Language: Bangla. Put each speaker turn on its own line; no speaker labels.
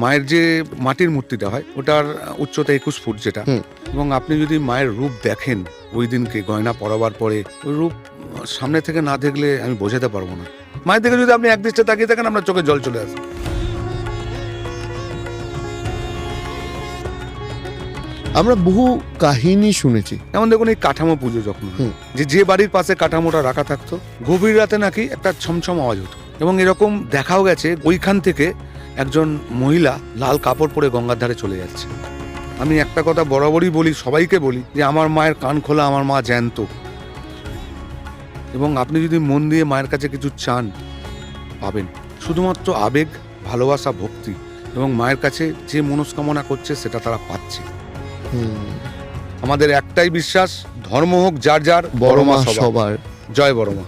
মায়ের যে মাটির মূর্তিটা হয় ওটার উচ্চতা 21 ফুট যেটা, এবং আপনি যদি মায়ের রূপ দেখেন ওই দিনকে গয়না পরাবার পরে, ওই রূপ সামনে থেকে না দেখলে আমি বোঝাতে পারবো না। মায়ের দিকে যদি আপনি এক দৃষ্টিতে তাকিয়ে থাকেন আপনার চোখে জল চলে আসে।
আমরা বহু কাহিনী শুনেছি,
যেমন দেখুন এই কাঠামো পুজো যখন হয়, যে বাড়ির পাশে কাঠামোটা রাখা থাকতো গভীর রাতে নাকি একটা ছমছম আওয়াজ হতো, এবং এরকম দেখাও গেছে ওইখান থেকে একজন মহিলা লাল কাপড় পরে গঙ্গার ধারে চলে যাচ্ছে। আমি একটা কথা বরাবরই বলি, সবাইকে বলি, যে আমার মায়ের কান খোলা, আমার মা জ্যান্ত, এবং আপনি যদি মন দিয়ে মায়ের কাছে কিছু চান পাবেন। শুধুমাত্র আবেগ, ভালোবাসা, ভক্তি, এবং মায়ের কাছে যে মনস্কামনা করছে সেটা তারা পাচ্ছে। আমাদের একটাই বিশ্বাস, ধর্ম হোক যার যার,
বড় মা সবার।
জয় বড় মা।